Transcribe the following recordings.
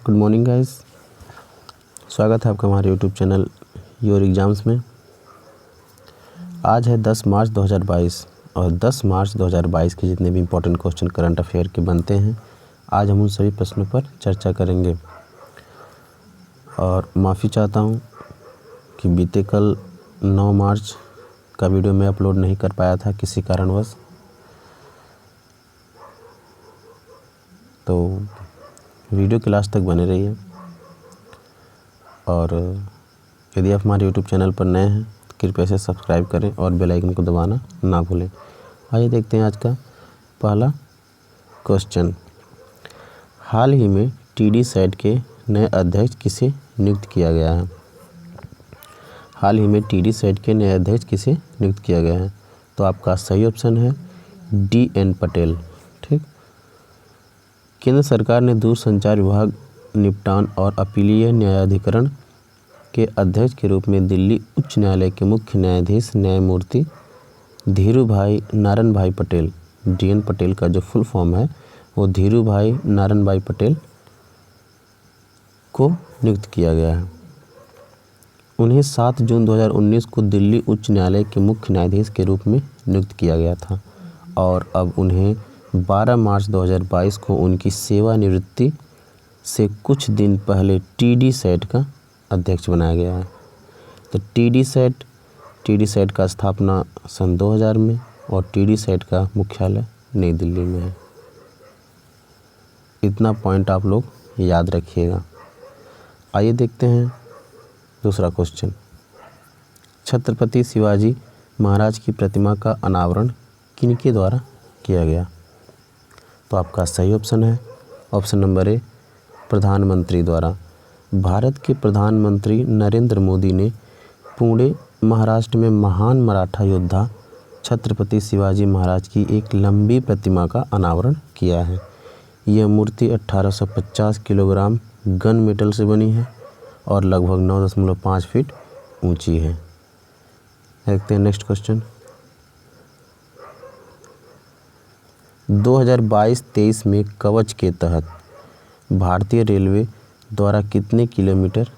Good morning guys, स्वागत है आपका हमारे यूट्यूब चैनल योर एग्ज़ाम्स में। आज है 10 मार्च 2022 और 10 मार्च 2022 के जितने भी इम्पोर्टेंट क्वेश्चन करंट अफेयर के बनते हैं, आज हम उन सभी प्रश्नों पर चर्चा करेंगे। और माफ़ी चाहता हूँ कि बीते कल 9 मार्च का वीडियो मैं अपलोड नहीं कर पाया था किसी कारणवश। तो वीडियो के लास्ट तक बने रहिए और यदि आप हमारे यूट्यूब चैनल पर नए हैं तो कृपया से सब्सक्राइब करें और बेल आइकन को दबाना ना भूलें। आइए देखते हैं आज का पहला क्वेश्चन। हाल ही में टीडी सैट के नए अध्यक्ष किसे नियुक्त किया गया है? हाल ही में टीडी सैट के नए अध्यक्ष किसे नियुक्त किया गया है? तो आपका सही ऑप्शन है DN पटेल। ठीक। केंद्र सरकार ने दूरसंचार विभाग, निपटान और अपीलीय न्यायाधिकरण के अध्यक्ष के रूप में दिल्ली उच्च न्यायालय के मुख्य न्यायाधीश न्यायमूर्ति धीरूभाई नारायणभाई पटेल, DN पटेल का जो फुल फॉर्म है वो धीरूभाई नारायणभाई पटेल को नियुक्त किया गया है। उन्हें 7 जून 2019 को दिल्ली उच्च न्यायालय के मुख्य न्यायाधीश के रूप में नियुक्त किया गया था और अब उन्हें 12 मार्च 2022 को उनकी सेवानिवृत्ति से कुछ दिन पहले टीडी सैट का अध्यक्ष बनाया गया है। तो टीडी सैट का स्थापना सन 2000 में और टीडी सैट का मुख्यालय नई दिल्ली में है। इतना पॉइंट आप लोग याद रखिएगा। आइए देखते हैं दूसरा क्वेश्चन। छत्रपति शिवाजी महाराज की प्रतिमा का अनावरण किनके द्वारा किया गया? तो आपका सही ऑप्शन है ऑप्शन नंबर ए, प्रधानमंत्री द्वारा। भारत के प्रधानमंत्री नरेंद्र मोदी ने पुणे महाराष्ट्र में महान मराठा योद्धा छत्रपति शिवाजी महाराज की एक लंबी प्रतिमा का अनावरण किया है। यह मूर्ति 1850 किलोग्राम गन मेटल से बनी है और लगभग 9.5 फीट ऊंची है। देखते हैं नेक्स्ट क्वेश्चन। 2022-23 में कवच के तहत भारतीय रेलवे द्वारा कितने किलोमीटर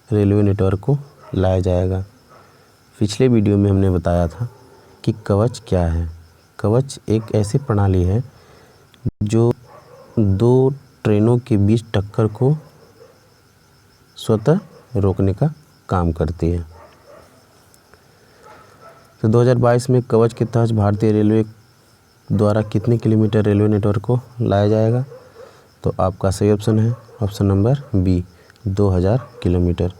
रेलवे नेटवर्क को लाया जाएगा? पिछले वीडियो में हमने बताया था कि कवच क्या है। कवच एक ऐसी प्रणाली है जो दो ट्रेनों के बीच टक्कर को स्वतः रोकने का काम करती है। तो 2022 में कवच के तहत भारतीय रेलवे द्वारा कितने किलोमीटर रेलवे नेटवर्क को लाया जाएगा? तो आपका सही ऑप्शन है ऑप्शन नंबर बी, 2000 किलोमीटर।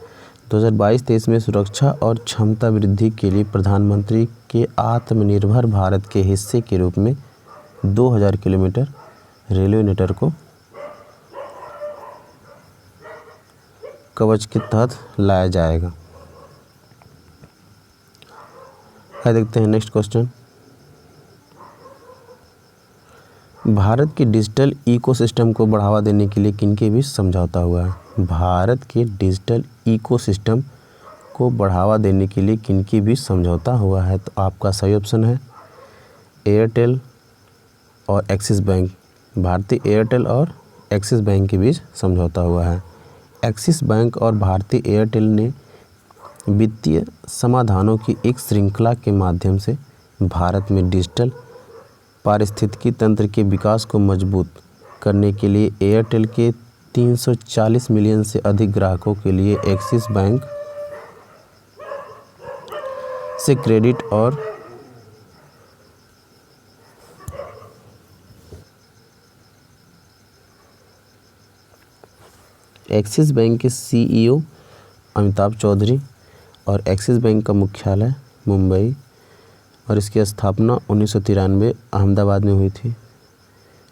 2022-23 में सुरक्षा और क्षमता वृद्धि के लिए प्रधानमंत्री के आत्मनिर्भर भारत के हिस्से के रूप में 2000 किलोमीटर रेलवे नेटवर्क को कवच के तहत लाया जाएगा। देखते हैं नेक्स्ट क्वेश्चन। भारत के डिजिटल इकोसिस्टम को बढ़ावा देने के लिए किनके बीच समझौता हुआ है? भारत के डिजिटल इकोसिस्टम को बढ़ावा देने के लिए किनके बीच समझौता हुआ है? तो आपका सही ऑप्शन है एयरटेल और एक्सिस बैंक। भारतीय एयरटेल और एक्सिस बैंक के बीच समझौता हुआ है। एक्सिस बैंक और भारतीय एयरटेल ने वित्तीय समाधानों की एक श्रृंखला के माध्यम से भारत में डिजिटल पारिस्थितिकी तंत्र के विकास को मजबूत करने के लिए एयरटेल के 340 मिलियन से अधिक ग्राहकों के लिए एक्सिस बैंक से क्रेडिट और एक्सिस बैंक के CEO अमिताभ चौधरी और एक्सिस बैंक का मुख्यालय मुंबई और इसकी स्थापना 1993 अहमदाबाद में हुई थी।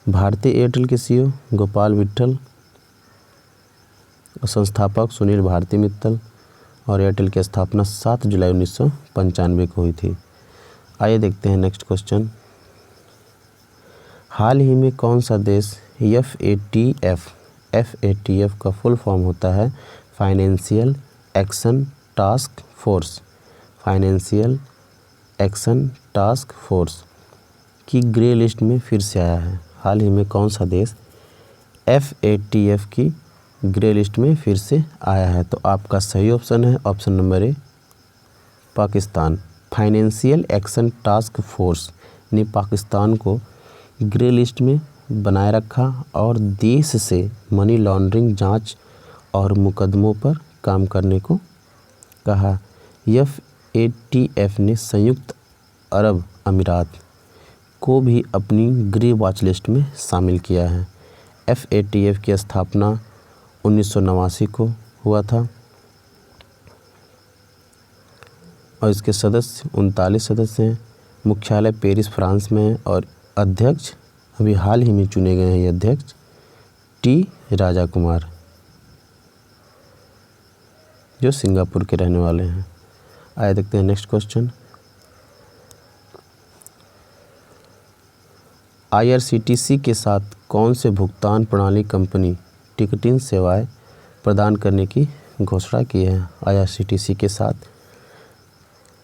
भारतीय एयरटेल के CEO गोपाल विट्ठल और संस्थापक सुनील भारती मित्तल और एयरटेल की स्थापना 7 जुलाई 1995 को हुई थी। आइए देखते हैं नेक्स्ट क्वेश्चन। हाल ही में कौन सा देश FATF का फुल फॉर्म होता है financial action task force, financial action task force की ग्रे लिस्ट में फिर से आया है? हाल ही में कौन सा देश FATF की ग्रे लिस्ट में फिर से आया है। तो आपका सही ऑप्शन है ऑप्शन नंबर ए Pakistan. Financial action task force ने पाकिस्तान को ग्रे लिस्ट में बनाए रखा और देश से मनी लॉन्ड्रिंग जांच और मुकदमों पर काम करने को कहा। FATF ने संयुक्त अरब अमीरात को भी अपनी ग्रे वॉच लिस्ट में शामिल किया है। FATF की स्थापना 1989 को हुआ था और इसके सदस्य 39 सदस्य हैं। मुख्यालय पेरिस फ्रांस में है और अध्यक्ष अभी हाल ही में चुने गए हैं ये अध्यक्ष टी राजा कुमार जो सिंगापुर के रहने वाले हैं। आइए देखते हैं नेक्स्ट क्वेश्चन। IRCTC के साथ कौन से भुगतान प्रणाली कंपनी टिकटिंग सेवाएं प्रदान करने की घोषणा की है। IRCTC के साथ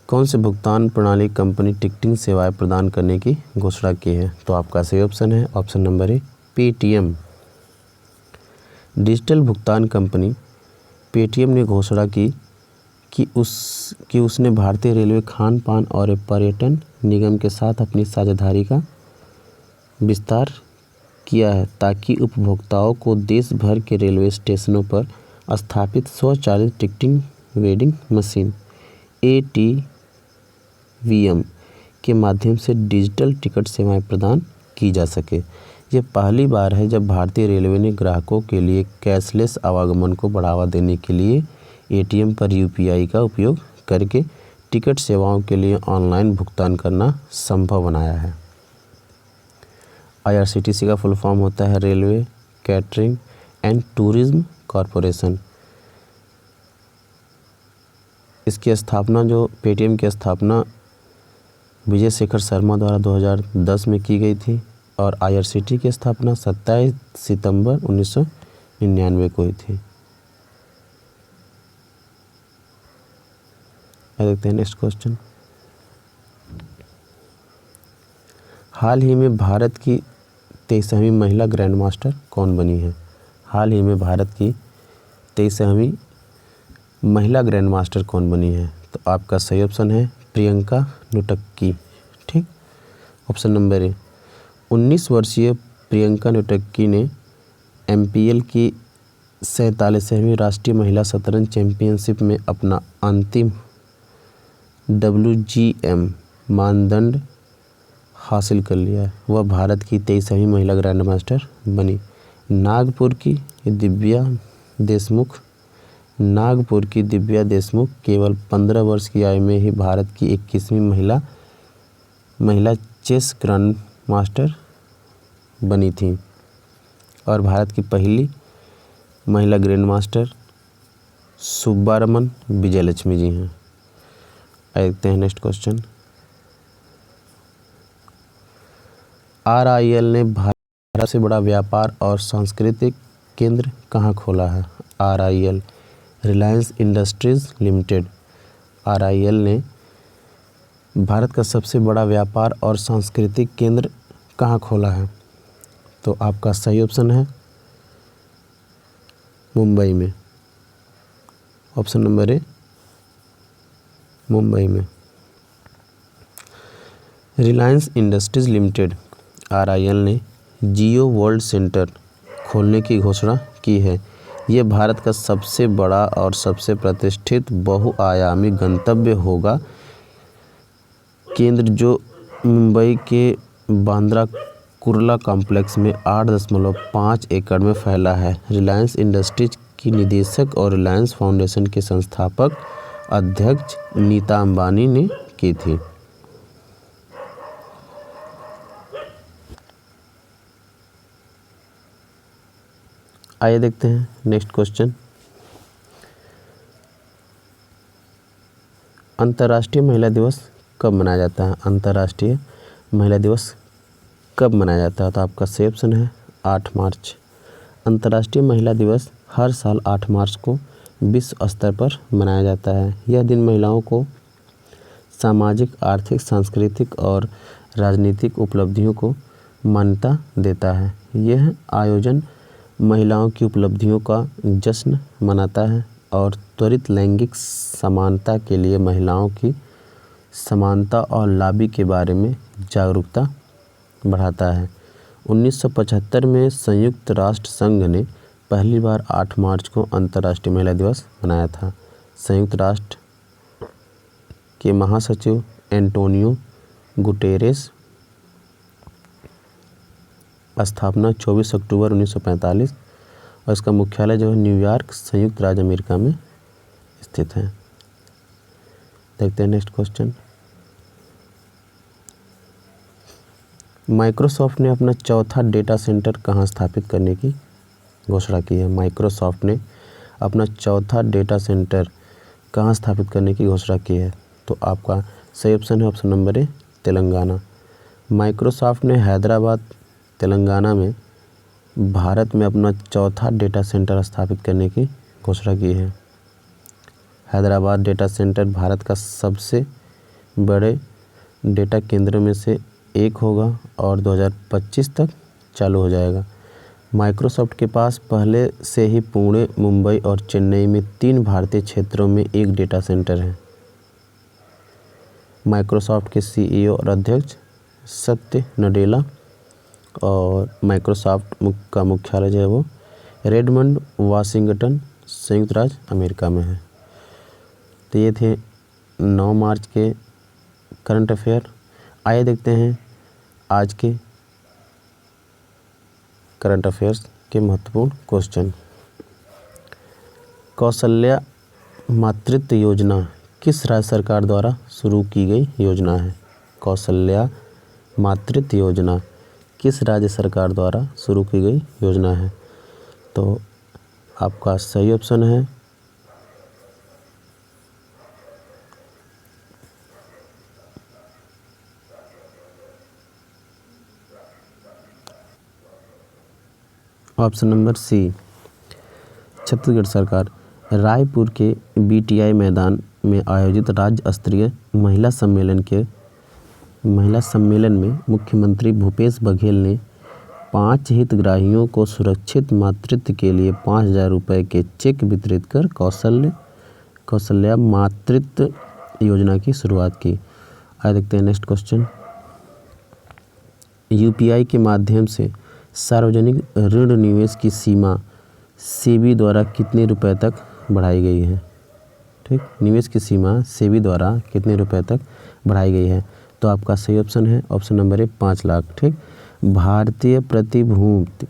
कौन से भुगतान प्रणाली कंपनी टिकटिंग सेवाएं प्रदान करने की घोषणा की है। तो आपका सही ऑप्शन है ऑप्शन नंबर ए पेटीएम। डिजिटल भुगतान कंपनी पेटीएम ने घोषणा की कि उसने भारतीय रेलवे खान पान और पर्यटन निगम के साथ अपनी साझेदारी का विस्तार किया है ताकि उपभोक्ताओं को देश भर के रेलवे स्टेशनों पर स्थापित स्वचालित टिकटिंग वेंडिंग मशीन ATVM के माध्यम से डिजिटल टिकट सेवाएं प्रदान की जा सके। यह पहली बार है जब भारतीय रेलवे ने ग्राहकों के लिए कैशलेस आवागमन को बढ़ावा देने के लिए ATM पर UPI का उपयोग करके टिकट सेवाओं के लिए ऑनलाइन भुगतान करना संभव बनाया है। IRCTC का फुल फॉर्म होता है railway catering and tourism corporation. इसकी स्थापना जो पेटीएम की स्थापना विजय शेखर शर्मा द्वारा 2010 में की गई थी और IRCTC की स्थापना 27 सितंबर 1999 को हुई थी। देखते हैं नेक्स्ट क्वेश्चन। हाल ही में भारत की 23वीं महिला ग्रैंड मास्टर कौन बनी है। हाल ही में भारत की 23वीं महिला ग्रैंड मास्टर कौन बनी है। तो आपका सही ऑप्शन है प्रियंका नुटक्की। ठीक, ऑप्शन नंबर ए। 19 वर्षीय प्रियंका नुटक्की ने MPL की 47वीं राष्ट्रीय महिला शतरंज चैंपियनशिप में अपना अंतिम WGM मानदंड हासिल कर लिया है। वह भारत की 23वीं महिला ग्रैंड मास्टर बनी। नागपुर की दिव्या देशमुख केवल 15 वर्ष की आयु में ही भारत की 21वीं महिला चेस ग्रैंड मास्टर बनी थी और भारत की पहली महिला ग्रैंड मास्टर सुब्बारमन विजयलक्ष्मी जी हैं। देखते हैं नेक्स्ट क्वेश्चन। RIL ने भारत से बड़ा व्यापार और सांस्कृतिक केंद्र कहाँ खोला है। RIL Reliance industries limited. RIL ने भारत का सबसे बड़ा व्यापार और सांस्कृतिक केंद्र कहाँ खोला है। तो आपका सही ऑप्शन है मुंबई में। ऑप्शन नंबर ए मुंबई में। रिलायंस इंडस्ट्रीज लिमिटेड RIL ने जियो वर्ल्ड सेंटर खोलने की घोषणा की है। यह भारत का सबसे बड़ा और सबसे प्रतिष्ठित बहुआयामी गंतव्य होगा केंद्र जो मुंबई के बांद्रा कुर्ला कॉम्प्लेक्स में 8.5 एकड़ में फैला है। रिलायंस इंडस्ट्रीज की निदेशक और रिलायंस फाउंडेशन के संस्थापक अध्यक्ष नीता अंबानी ने की थी। आइए देखते हैं नेक्स्ट क्वेश्चन। अंतर्राष्ट्रीय महिला दिवस कब मनाया जाता है। अंतर्राष्ट्रीय महिला दिवस कब मनाया जाता है। तो आपका सही ऑप्शन है 8 मार्च। अंतर्राष्ट्रीय महिला दिवस हर साल 8 मार्च को विश्व स्तर पर मनाया जाता है। यह दिन महिलाओं को सामाजिक, आर्थिक, सांस्कृतिक और राजनीतिक उपलब्धियों को मान्यता देता है। यह आयोजन महिलाओं की उपलब्धियों का जश्न मनाता है और त्वरित लैंगिक समानता के लिए महिलाओं की समानता और लॉबी के बारे में जागरूकता बढ़ाता है। 1975 में संयुक्त राष्ट्र संघ ने पहली बार 8 मार्च को अंतर्राष्ट्रीय महिला दिवस मनाया था। संयुक्त राष्ट्र के महासचिव एंटोनियो गुटेरेस स्थापना 24 अक्टूबर 1945 और इसका मुख्यालय जो है न्यूयॉर्क संयुक्त राज्य अमेरिका में स्थित है। देखते हैं नेक्स्ट क्वेश्चन। माइक्रोसॉफ्ट ने अपना चौथा डेटा सेंटर कहाँ स्थापित करने की घोषणा की है? माइक्रोसॉफ्ट ने अपना चौथा डेटा सेंटर कहाँ स्थापित करने की घोषणा की है? तो आपका सही ऑप्शन है ऑप्शन नंबर ए, तेलंगाना। माइक्रोसॉफ्ट ने हैदराबाद तेलंगाना में भारत में अपना चौथा डेटा सेंटर स्थापित करने की घोषणा की है। हैदराबाद डेटा सेंटर भारत का सबसे बड़े डेटा केंद्र में से एक होगा और 2025 तक चालू हो जाएगा। माइक्रोसॉफ्ट के पास पहले से ही पुणे, मुंबई और चेन्नई में 3 भारतीय क्षेत्रों में एक डेटा सेंटर है। माइक्रोसॉफ्ट के सीईओ और अध्यक्ष सत्य नडेला और माइक्रोसॉफ्ट का मुख्यालय जो है वो रेडमंड, वाशिंगटन, संयुक्त राज्य अमेरिका में है। तो ये थे 9 मार्च के करंट अफेयर। आइए देखते हैं आज के करंट अफेयर्स के महत्वपूर्ण क्वेश्चन। कौशल्या मातृत्व योजना किस राज्य सरकार द्वारा शुरू की गई योजना है? कौशल्या मातृत्व योजना किस राज्य सरकार द्वारा शुरू की गई योजना है? तो आपका सही ऑप्शन है ऑप्शन नंबर सी, छत्तीसगढ़ सरकार। रायपुर के बीटीआई मैदान में आयोजित राज्य स्तरीय महिला सम्मेलन में मुख्यमंत्री भूपेश बघेल ने 5 हितग्राहियों को सुरक्षित मातृत्व के लिए 5,000 रुपये के चेक वितरित कर कौशल्या मातृत्व योजना की शुरुआत की। आइए देखते हैं नेक्स्ट क्वेश्चन। यूपीआई के माध्यम से सार्वजनिक ऋण निवेश की सीमा सेबी द्वारा कितने रुपए तक बढ़ाई गई है? ठीक, निवेश की सीमा सेबी द्वारा कितने रुपए तक बढ़ाई गई है? तो आपका सही ऑप्शन है ऑप्शन नंबर ए, 5 लाख। ठीक, भारतीय प्रतिभूति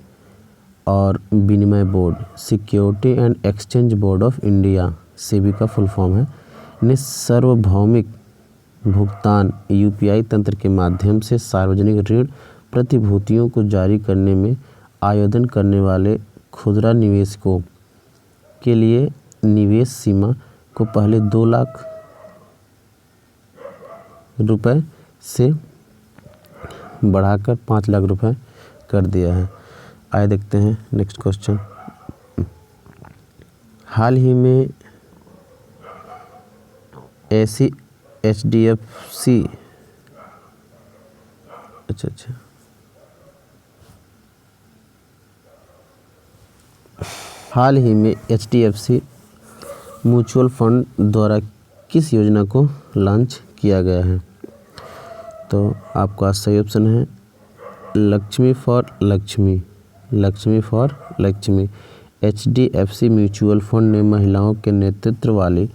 और विनिमय board, security and exchange board of India, SEBI का फुल फॉर्म है, ने सार्वभौमिक भुगतान यूपीआई तंत्र के माध्यम से सार्वजनिक ऋण प्रतिभूतियों को जारी करने में आवेदन करने वाले खुदरा निवेशकों के लिए निवेश सीमा को पहले 2 लाख रुपए से बढ़ाकर 5 लाख रुपए कर दिया है। आइए देखते हैं नेक्स्ट क्वेश्चन। हाल ही में ऐसी HDFC हाल ही में HDFC म्यूचुअल फंड द्वारा किस योजना को लॉन्च किया गया है? तो आपका सही ऑप्शन है Lakshmi for Lakshmi. HDFC mutual fund ने महिलाओं के नेतृत्व वाली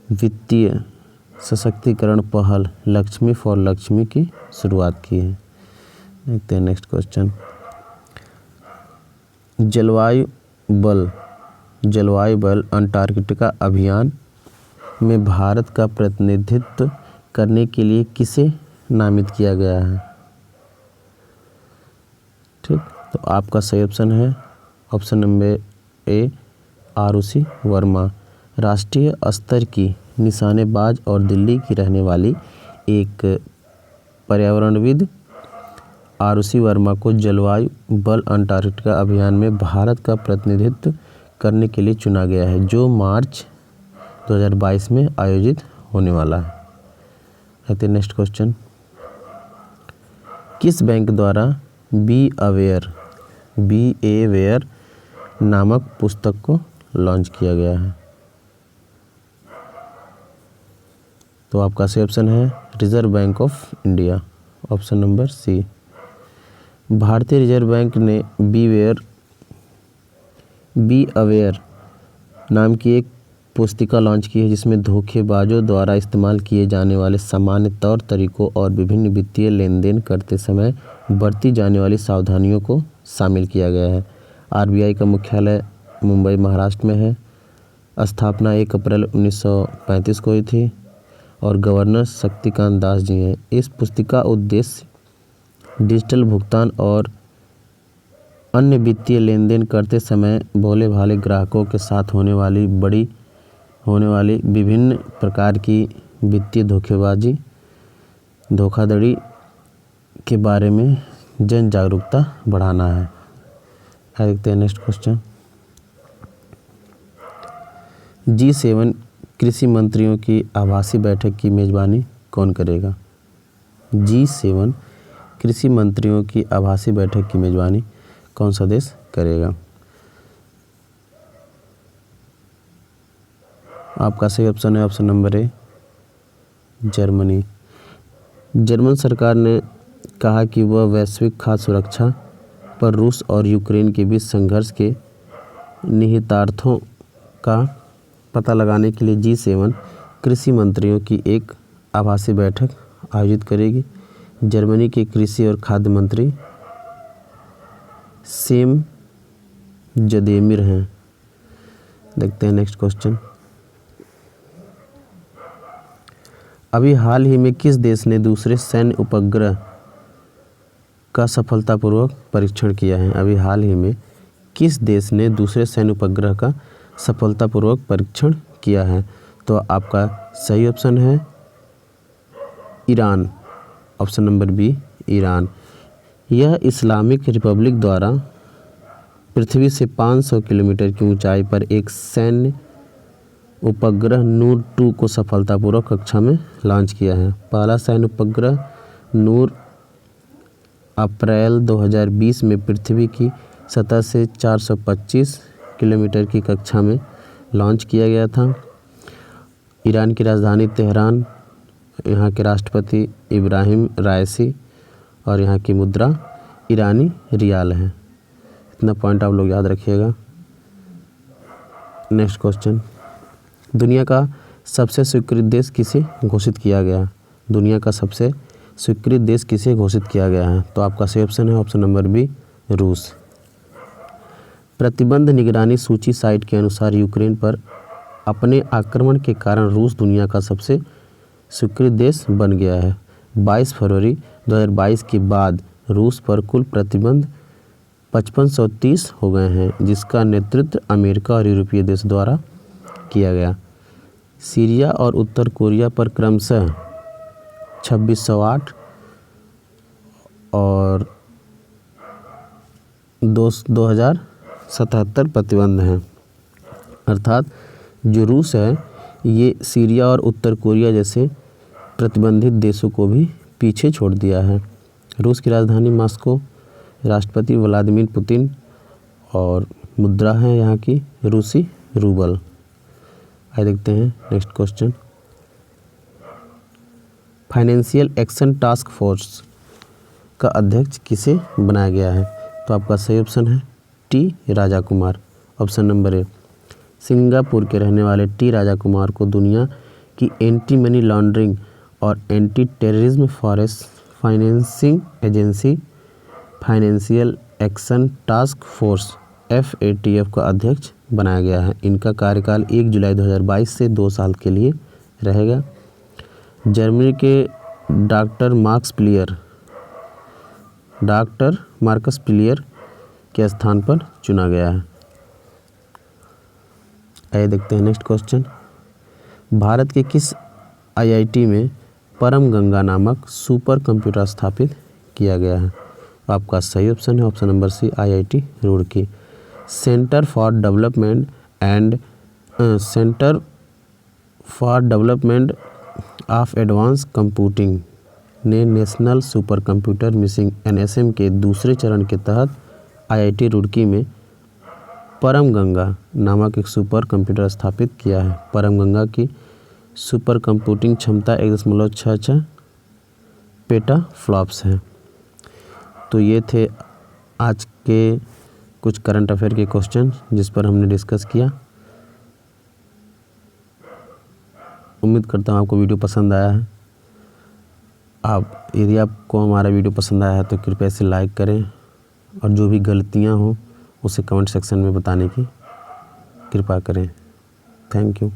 वित्तीय सशक्तिकरण पहल लक्ष्मी फॉर लक्ष्मी की शुरुआत की है। देखते हैं नेक्स्ट क्वेश्चन। जलवायु बल अंटार्कटिका अभियान में भारत का प्रतिनिधित्व करने के लिए किसे नामित किया गया है? ठीक, तो आपका सही ऑप्शन है option number A, Aarushi Varma. राष्ट्रीय स्तर की निशानेबाज और दिल्ली की रहने वाली एक पर्यावरणविद आरुषि वर्मा को जलवायु बल अंटार्कटिका अभियान में भारत का प्रतिनिधित्व करने के लिए चुना गया है, जो मार्च 2022 में आयोजित होने वाला है। Next question. किस बैंक द्वारा बी अवेयर नामक पुस्तक को लॉन्च किया गया है? तो आपका सही ऑप्शन है Reserve Bank of India, option number C. भारतीय रिजर्व बैंक ने बी अवेयर नाम की एक पुस्तिका लॉन्च की है जिसमें धोखेबाजों द्वारा इस्तेमाल किए जाने वाले सामान्य तौर तरीकों और विभिन्न वित्तीय लेन देन करते समय बरती जाने वाली सावधानियों को शामिल किया गया है। आरबीआई का मुख्यालय मुंबई महाराष्ट्र में है। स्थापना 1 अप्रैल 1935 को हुई थी और गवर्नर शक्तिकांत दास जी हैं। इस पुस्तिका उद्देश्य डिजिटल भुगतान और अन्य वित्तीय लेन देन करते समय भोले भाले ग्राहकों के साथ होने वाली विभिन्न प्रकार की वित्तीय धोखाधड़ी के बारे में जन जागरूकता बढ़ाना है। देखते हैं नेक्स्ट क्वेश्चन। G7 कृषि मंत्रियों की आभासी बैठक की मेजबानी कौन करेगा? G7 कृषि मंत्रियों की आभासी बैठक की मेजबानी कौन सा देश करेगा? आपका सही ऑप्शन है ऑप्शन नंबर ए, जर्मनी। जर्मन सरकार ने कहा कि वह वैश्विक खाद्य सुरक्षा पर रूस और यूक्रेन के बीच संघर्ष के निहितार्थों का पता लगाने के लिए G7 कृषि मंत्रियों की एक आभासी बैठक आयोजित करेगी। जर्मनी के कृषि और खाद्य मंत्री सेम जदेमिर हैं। देखते हैं नेक्स्ट क्वेश्चन। अभी हाल ही में किस देश ने दूसरे सैन्य उपग्रह का सफलतापूर्वक परीक्षण किया है? अभी हाल ही में किस देश ने दूसरे सैन्य उपग्रह का सफलतापूर्वक परीक्षण किया है? तो आपका सही ऑप्शन है Iran, option number B, Iran. यह इस्लामिक रिपब्लिक द्वारा पृथ्वी से 500 किलोमीटर की ऊंचाई पर एक सैन्य उपग्रह नूर 2 को सफलतापूर्वक कक्षा में लॉन्च किया है। पहला सैन्य उपग्रह नूर अप्रैल 2020 में पृथ्वी की सतह से 425 किलोमीटर की कक्षा में लॉन्च किया गया था। ईरान की राजधानी तेहरान, यहाँ के राष्ट्रपति इब्राहिम राइसी और यहाँ की मुद्रा ईरानी रियाल है। इतना पॉइंट आप लोग याद रखिएगा। Next question. दुनिया का सबसे स्वीकृत देश किसे घोषित किया गया? दुनिया का सबसे स्वीकृत देश किसे घोषित किया गया है? तो आपका सही ऑप्शन है ऑप्शन नंबर बी, रूस। प्रतिबंध निगरानी सूची साइट के अनुसार यूक्रेन पर अपने आक्रमण के कारण रूस दुनिया का सबसे स्वीकृत देश बन गया है। 22 फरवरी 2022 के बाद रूस पर कुल प्रतिबंध 5530 हो गए हैं, जिसका नेतृत्व अमेरिका और यूरोपीय देश द्वारा किया गया। सीरिया और उत्तर कोरिया पर क्रमशः 2608 और 2077 प्रतिबंध हैं। अर्थात जो रूस है ये सीरिया और उत्तर कोरिया जैसे प्रतिबंधित देशों को भी पीछे छोड़ दिया है। रूस की राजधानी मॉस्को, राष्ट्रपति व्लादिमीर पुतिन और मुद्रा है यहाँ की रूसी रूबल। आइए देखते हैं next question. Financial action task force का अध्यक्ष किसे बनाया गया है? तो आपका सही ऑप्शन है T Raja Kumar, option number ए। सिंगापुर के रहने वाले टी राजा कुमार को दुनिया की एंटी मनी लॉन्ड्रिंग और anti terrorism financing agency financial action task force FATF का अध्यक्ष बनाया गया है। इनका कार्यकाल 1 जुलाई 2022 से 2 साल के लिए रहेगा। जर्मनी के डॉक्टर मार्कस प्लियर के स्थान पर चुना गया है। आइए देखते हैं नेक्स्ट क्वेश्चन। भारत के किस IIT में परम गंगा नामक सुपर कंप्यूटर स्थापित किया गया है? आपका सही ऑप्शन है option number C, IIT Roorkee. Centre for development of advance computing ने national super computer mission NSM के दूसरे चरण के तहत IIT रुड़की में परम गंगा नामक एक सुपर कंप्यूटर स्थापित किया है। परम गंगा की सुपर कंप्यूटिंग क्षमता 1.66 पेटाफ्लॉप्स है। तो ये थे आज के कुछ करंट अफेयर के क्वेश्चन जिस पर हमने डिस्कस किया। उम्मीद करता हूँ आपको वीडियो पसंद आया है। यदि आपको हमारा वीडियो पसंद आया है तो कृपया इसे लाइक करें और जो भी गलतियाँ हों उसे कमेंट सेक्शन में बताने की कृपा करें। Thank you.